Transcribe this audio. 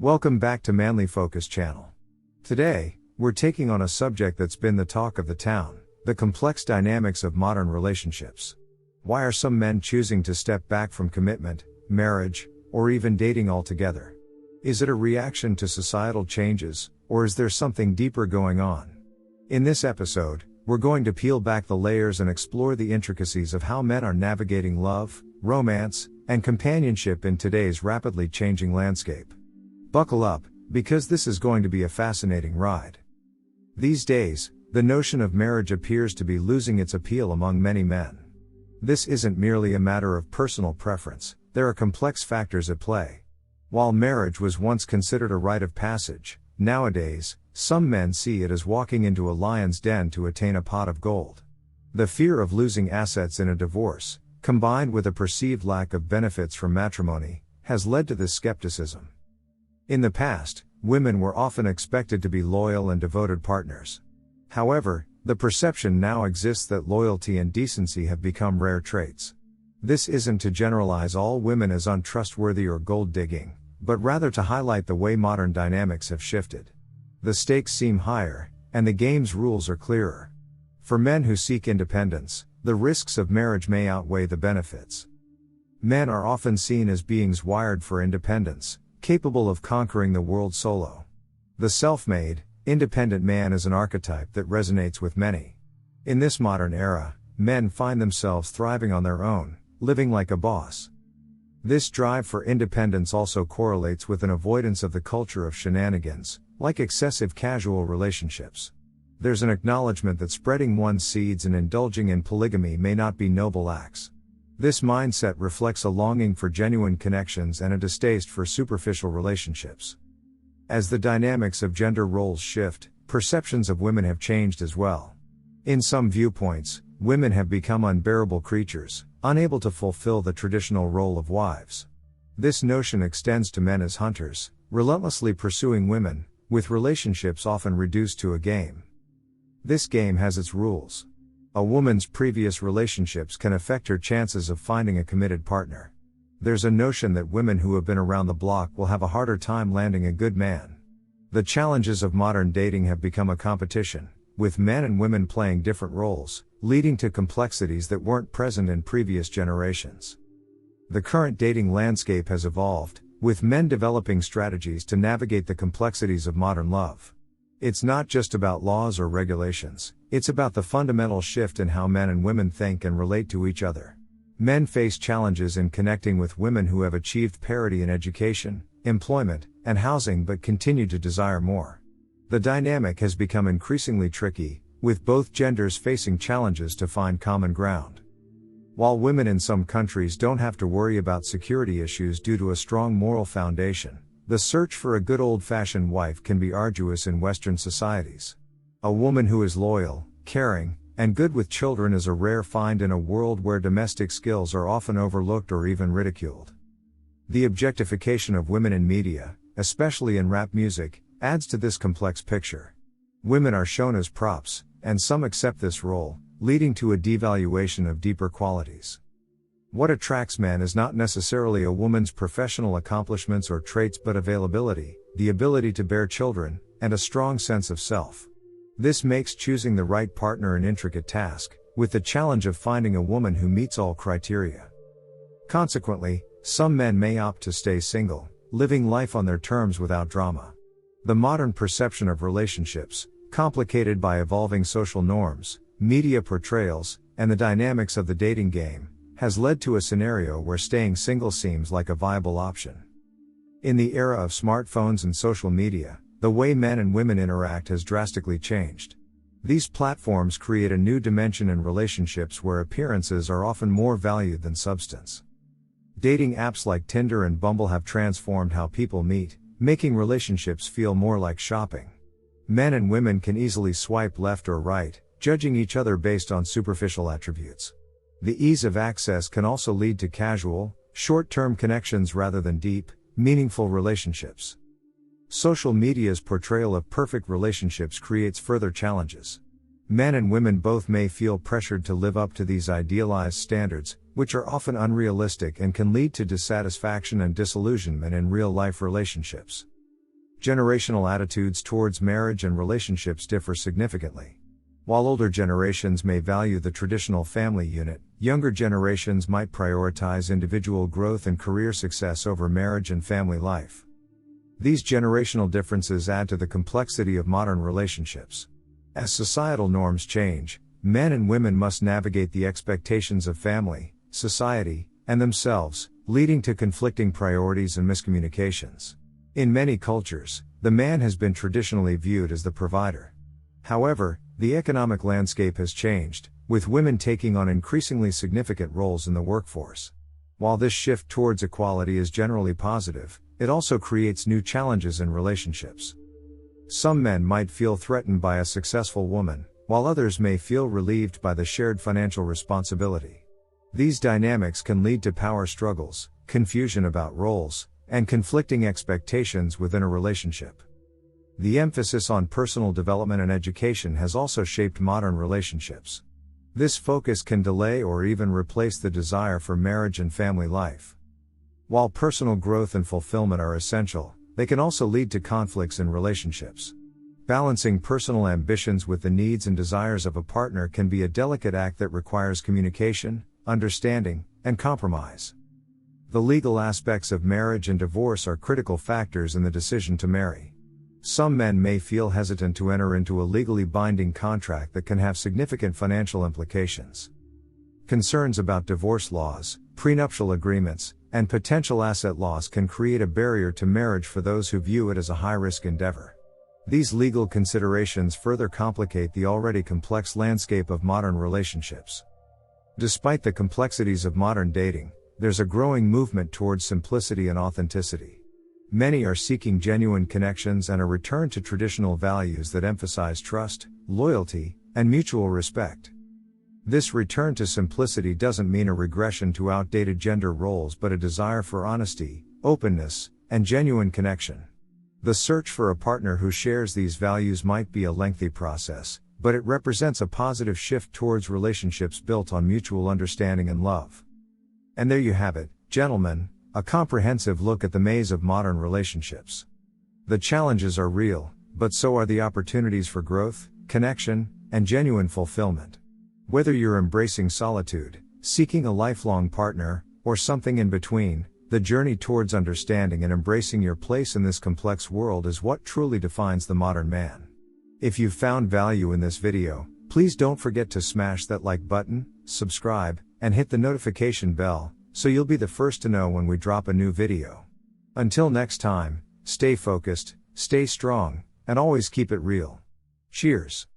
Welcome back to Manly Focus channel. Today, we're taking on a subject that's been the talk of the town, the complex dynamics of modern relationships. Why are some men choosing to step back from commitment, marriage, or even dating altogether? Is it a reaction to societal changes, or is there something deeper going on? In this episode, we're going to peel back the layers and explore the intricacies of how men are navigating love, romance, and companionship in today's rapidly changing landscape. Buckle up, because this is going to be a fascinating ride. These days, the notion of marriage appears to be losing its appeal among many men. This isn't merely a matter of personal preference, there are complex factors at play. While marriage was once considered a rite of passage, nowadays, some men see it as walking into a lion's den to attain a pot of gold. The fear of losing assets in a divorce, combined with a perceived lack of benefits from matrimony, has led to this skepticism. In the past, women were often expected to be loyal and devoted partners. However, the perception now exists that loyalty and decency have become rare traits. This isn't to generalize all women as untrustworthy or gold-digging, but rather to highlight the way modern dynamics have shifted. The stakes seem higher, and the game's rules are clearer. For men who seek independence, the risks of marriage may outweigh the benefits. Men are often seen as beings wired for independence, capable of conquering the world solo. The self-made, independent man is an archetype that resonates with many. In this modern era, men find themselves thriving on their own, living like a boss. This drive for independence also correlates with an avoidance of the culture of shenanigans, like excessive casual relationships. There's an acknowledgement that spreading one's seeds and indulging in polygamy may not be noble acts. This mindset reflects a longing for genuine connections and a distaste for superficial relationships. As the dynamics of gender roles shift, perceptions of women have changed as well. In some viewpoints, women have become unbearable creatures, unable to fulfill the traditional role of wives. This notion extends to men as hunters, relentlessly pursuing women, with relationships often reduced to a game. This game has its rules. A woman's previous relationships can affect her chances of finding a committed partner. There's a notion that women who have been around the block will have a harder time landing a good man. The challenges of modern dating have become a competition, with men and women playing different roles, leading to complexities that weren't present in previous generations. The current dating landscape has evolved, with men developing strategies to navigate the complexities of modern love. It's not just about laws or regulations, it's about the fundamental shift in how men and women think and relate to each other. Men face challenges in connecting with women who have achieved parity in education, employment, and housing but continue to desire more. The dynamic has become increasingly tricky, with both genders facing challenges to find common ground. While women in some countries don't have to worry about security issues due to a strong moral foundation, the search for a good old-fashioned wife can be arduous in Western societies. A woman who is loyal, caring, and good with children is a rare find in a world where domestic skills are often overlooked or even ridiculed. The objectification of women in media, especially in rap music, adds to this complex picture. Women are shown as props, and some accept this role, leading to a devaluation of deeper qualities. What attracts men is not necessarily a woman's professional accomplishments or traits but availability, the ability to bear children, and a strong sense of self. This makes choosing the right partner an intricate task, with the challenge of finding a woman who meets all criteria. Consequently, some men may opt to stay single, living life on their terms without drama. The modern perception of relationships, complicated by evolving social norms, media portrayals, and the dynamics of the dating game, has led to a scenario where staying single seems like a viable option. In the era of smartphones and social media, the way men and women interact has drastically changed. These platforms create a new dimension in relationships where appearances are often more valued than substance. Dating apps like Tinder and Bumble have transformed how people meet, making relationships feel more like shopping. Men and women can easily swipe left or right, judging each other based on superficial attributes. The ease of access can also lead to casual, short-term connections rather than deep, meaningful relationships. Social media's portrayal of perfect relationships creates further challenges. Men and women both may feel pressured to live up to these idealized standards, which are often unrealistic and can lead to dissatisfaction and disillusionment in real-life relationships. generational attitudes towards marriage and relationships differ significantly. While older generations may value the traditional family unit, younger generations might prioritize individual growth and career success over marriage and family life. These generational differences add to the complexity of modern relationships. As societal norms change, men and women must navigate the expectations of family, society, and themselves, leading to conflicting priorities and miscommunications. In many cultures, the man has been traditionally viewed as the provider. However, the economic landscape has changed, with women taking on increasingly significant roles in the workforce. While this shift towards equality is generally positive, it also creates new challenges in relationships. Some men might feel threatened by a successful woman, while others may feel relieved by the shared financial responsibility. These dynamics can lead to power struggles, confusion about roles, and conflicting expectations within a relationship. The emphasis on personal development and education has also shaped modern relationships. This focus can delay or even replace the desire for marriage and family life. While personal growth and fulfillment are essential, they can also lead to conflicts in relationships. Balancing personal ambitions with the needs and desires of a partner can be a delicate act that requires communication, understanding, and compromise. The legal aspects of marriage and divorce are critical factors in the decision to marry. Some men may feel hesitant to enter into a legally binding contract that can have significant financial implications. Concerns about divorce laws, prenuptial agreements, and potential asset loss can create a barrier to marriage for those who view it as a high-risk endeavor. These legal considerations further complicate the already complex landscape of modern relationships. Despite the complexities of modern dating, there's a growing movement towards simplicity and authenticity. Many are seeking genuine connections and a return to traditional values that emphasize trust, loyalty, and mutual respect. This return to simplicity doesn't mean a regression to outdated gender roles but a desire for honesty, openness, and genuine connection. The search for a partner who shares these values might be a lengthy process, but it represents a positive shift towards relationships built on mutual understanding and love. And there you have it, gentlemen, a comprehensive look at the maze of modern relationships. The challenges are real, but so are the opportunities for growth, connection, and genuine fulfillment. Whether you're embracing solitude, seeking a lifelong partner, or something in between, the journey towards understanding and embracing your place in this complex world is what truly defines the modern man. If you've found value in this video, please don't forget to smash that like button, subscribe, and hit the notification bell, so you'll be the first to know when we drop a new video. Until next time, stay focused, stay strong, and always keep it real. Cheers.